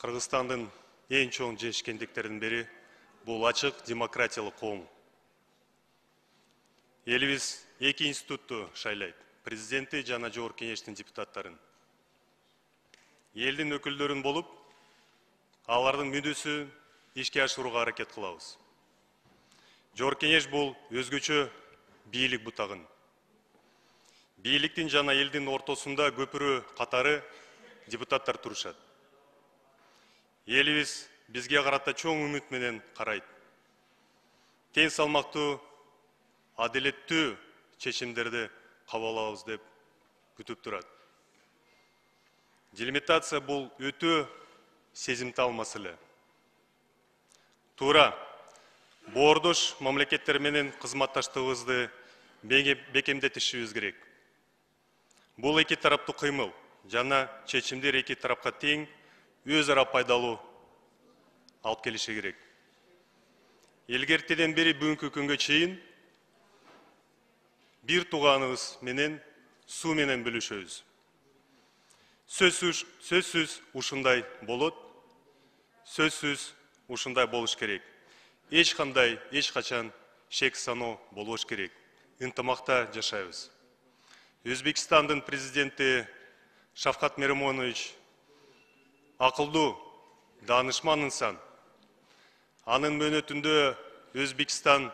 Кыргызстандын эң чоң жетишкендиктеринин бири бул ачык демократиялык коом. Элибиз эки институтту шайлайт: президенти жана жогорку кеңештин депутаттарын. Элдин өкүлдөрүн болуп, алардын мүддөсүн ишке ашырууга аракет кылабыз. Жогорку кеңеш бул өзгөчө бийлик бутагын. Бийликтин жана элдин ортосунда көпүрө катары депутаттар турушат. Элибиз бизге карата чоң үмүт менен карайт. Тең салмактуу, адилеттүү чечимдерди кабыл алабыз деп күтүп турат. Делимитация бул өтө сезимтал маселе. Туура, боордош мамлекеттер менен кызматташтыгыбызды бекемдетишибиз керек. Бул эки тараптуу кыймыл жана чечимдер эки тарапка тең өз ара пайдалуу алып келиши керек. Илгертеден бери бүгүнкү күнгө чейин бир тууганыбыз менен суу менен бөлүшөбүз. Сөзсүз ушундай болот, сөзсүз ушундай болуш керек. Эч качан шек саноо болбош керек. Ынтымакта жашайбыз. Өзбекстандын президенти Шавкат Миромонович акылдуу, даанышман инсан. Анын мөөнөтүндө Өзбекстан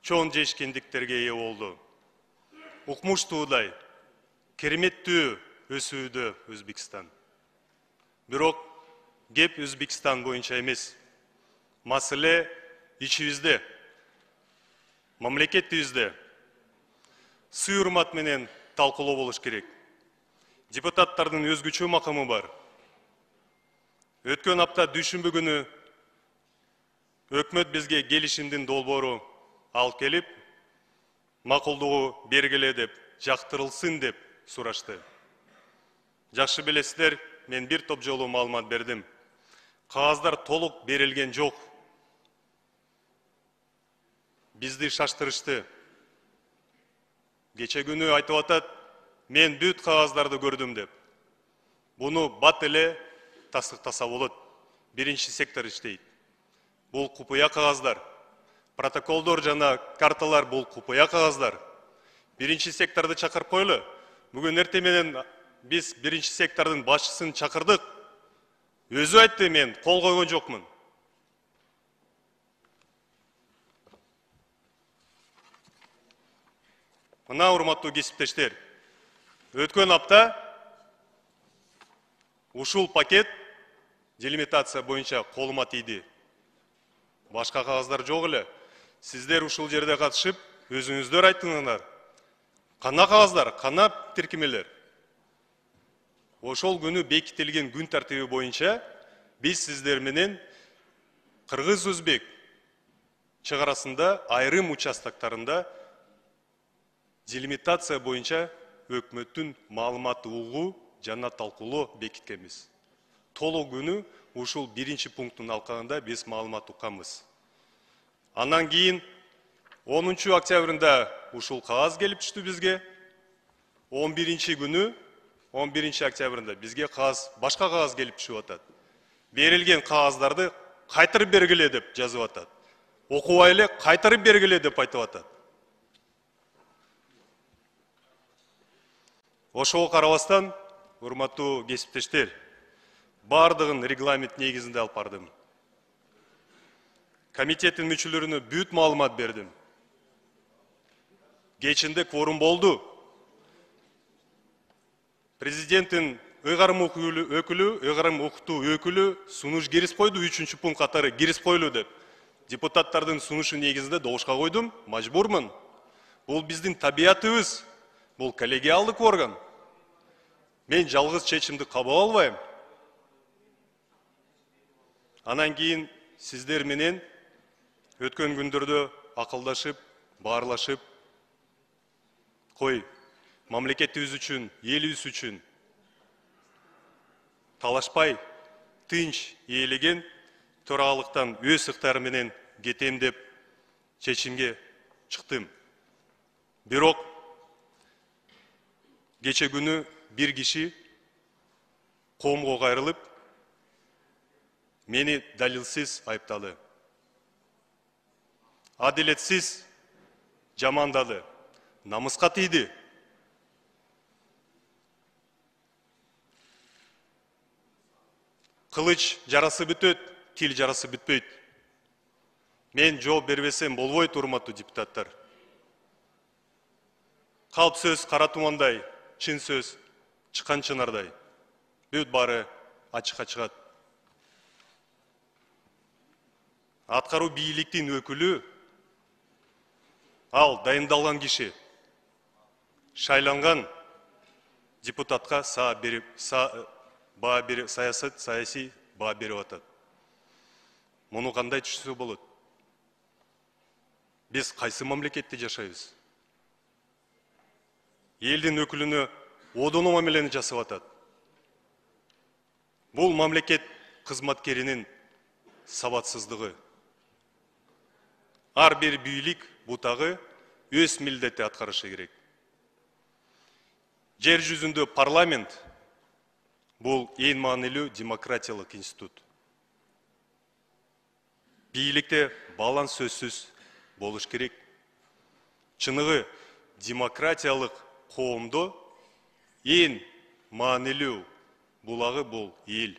чоң жетишкендиктерге ээ болду. Укмуштуудай, кереметтүү өсүүдө Өзбекстан. Бирок кеп Өзбекстан боюнча эмес. Маселе ичибизде, мамлекетибизде. Сый урмат менен талкуулоо болуш керек. Депутаттардын өзгөчө макамы бар. Өткөн апта дүйшөмбү күнү өкмөт бизге келишимдин долбоору алып келип, макулдугу бергиле деп, жактырылсын деп сурашты. Жакшы билесиздер, мен бир топ жолу маалымат бердим. Кагаздар толук берилген жок. Бизди шаштырышты. Кече күнү айтып атат, мен бүт кагаздарды көрдүм деп. Буну бат эле тастыктаса болот. Биринчи сектор иштейт. Бул купуя кагаздар. Протоколдор жана карталар бул купуя кагаздар. Биринчи секторду чакырып койлу. Бүгүн эртең менен биз биринчи сектордун башчысын чакырдык. Өзү айтты, мен кол койгон жокмун. Мына урматтуу кесиптештер, өткөн апта ушул пакет делимитация боюнча колума тийди. Башка кагаздар жок эле. Сиздер ушул жерде катышып, өзүңүздөр айттыңыздар. Кана кагаздар, кана тиркемелер. Ошол күнү бекитилген күн тартиби боюнча биз сиздер менен кыргыз-өзбек чыгарасында айрым участоктарында делимитация боюнча өкмөттүн маалыматты угуу жана талкуулоо бекиткенбиз. Толук күнү ушул биринчи пункттун алкагында биз маалымат укканбыз. Андан кийин 10 октябрында ушул кагаз келип түштү бизге. 11 күнү 11 октябрында бизге башка кагаз келип түшүп атат. Берилген кагаздарды кайтарып бергиле деп жазып атат. Окубай эле кайтарып бергиле деп айтып атат. Ошого карабастан, урматтуу кесиптештер, бардыгын регламент негизинде алып бардым. Комитеттин мүчөлөрүнө бүт маалымат бердим. Кечинде кворум болду. Президенттин ыйгарым окутуу өкүлү сунуш кирип койду, 3 пункт катары кирип койлу деп. Депутаттардын сунушу негизинде добушка койдум, мажбурмун. Бул биздин табиятыбыз, бул коллегиалдык орган. Мен жалгыз чечимди кабыл албайм. Анан кийин сиздер менен өткөн күндөрдө акылдашып, баарлашып, кой, мамлекетибиз үчүн, элибиз үчүн талашпай, тынч ээлеген төрагалыктан өз ыктыяры менен кетем деп чечимге чыктым. Бирок кече күнү бир киши коомго кайрылып, мени далилсиз айыптады. Адилетсиз жамандады. Намысқа тиді. Кылыч жарасы бүтөт, тил жарасы бүтпөйт. Мен жооп бербесем болбойт, урматтуу депутаттар. Калп сөз кара тумандай, чын сөз чыккан чынардай. Бүт бары ачыкка чыгат. Аткаруу бийликтин өкүлү ал дайындалган киши. Шайланган депутатка саясий баа берип атат. Муну кандай түшүнсө болот? Биз кайсы мамлекетте жашайбыз? Элдин өкүлүнө одону мамилени жасап атат. Бул мамлекет кызматкеринин сабатсыздыгы. Ар бир бийлик бутагы өз милдетти аткарышы керек. Жер жүзүндө парламент бул эң маанилүү демократиялык институт. Бийликте баланс сөзсүз болуш керек. Чыныгы демократиялык коомдо эң маанилүү булагы бул эл.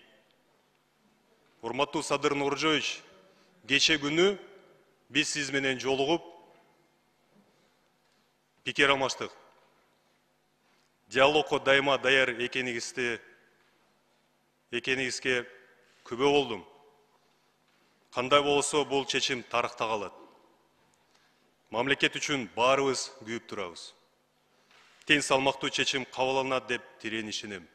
Урматтуу Садыр Нуржоевич, кече күнү биз сиз менен жолугуп пикир алмаштык. Диалогко дайыма даяр экенигизге күбө болдум. Кандай болсо бул чечим тарыхта калат. Мамлекет үчүн баарыбыз күйүп турабыз. Тең салмактуу чечим кабыл алынат деп тирен ишенем.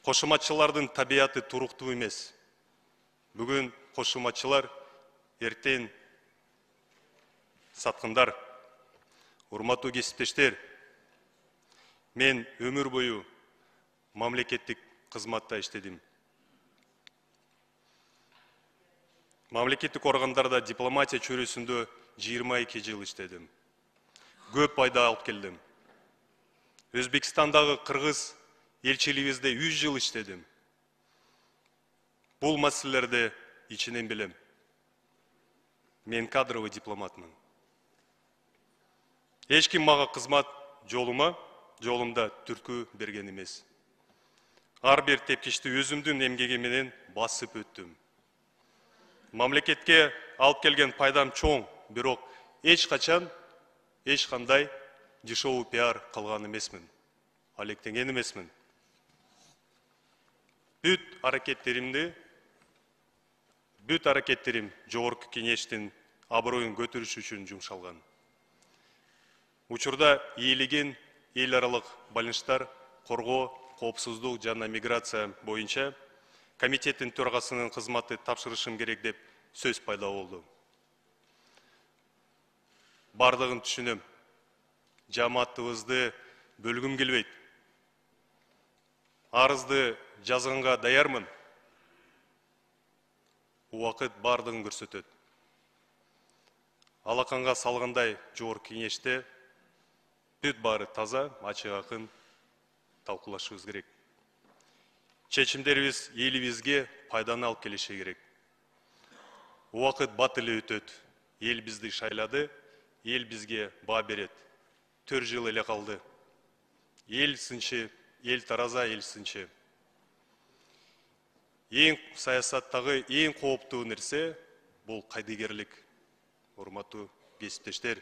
Кошуматчылардын табияты туруктуу эмес. Бүгүн кошуматчылар, эртең саткындар. Урматтуу кесиптештер, мен өмүр бою мамлекеттик кызматта иштедим. Мамлекеттик органдарда дипломатия чөйрөсүндө 22 жыл иштедим. Көп пайда алып келдим. Өзбекстандагы кыргыз элчилигибизде 100 жыл иштедим. Бул маселелерди ичинен билем. Мен кадровый дипломатмын. Эч ким мага кызмат жолумда түрткү берген эмес. Ар бир тепкичти өзүмдүн эмгеги менен басып өттүм. Мамлекетке алып келген пайдам чоң, бирок эч кандай дешевый пиар кылган эмесмин. Алектенген эмесмин. Бүт аракеттерим жогорку кеңештин аброюн көтөрүш үчүн жумшалган. Учурда ийилген эл аралык байланыштар коргоо, коопсуздук жана миграция боюнча комитеттин төрагасынын кызматы тапшырышым керек деп сөз пайда болду. Бардыгын түшүнөм. Жамаатыбызды бөлгүм келбейт. Арызды жазганга даярмын. Убакыт бардыгын көрсөтөт. Алаканга салгандай жогорку кеңеште бүт баары таза, ачык акын талкуулашыбыз керек. Чечимдерибиз элибизге пайданы алып келиши керек. Убакыт бат эле өтөт. Эл бизди шайлады, эл бизге баа берет. 4 жыл эле калды. Эл сынчы, эл тараза, эл сынчы. Эң саясаттагы эң кооптуу нерсе бул кайдыгерлик. Урматтуу кесиптештер.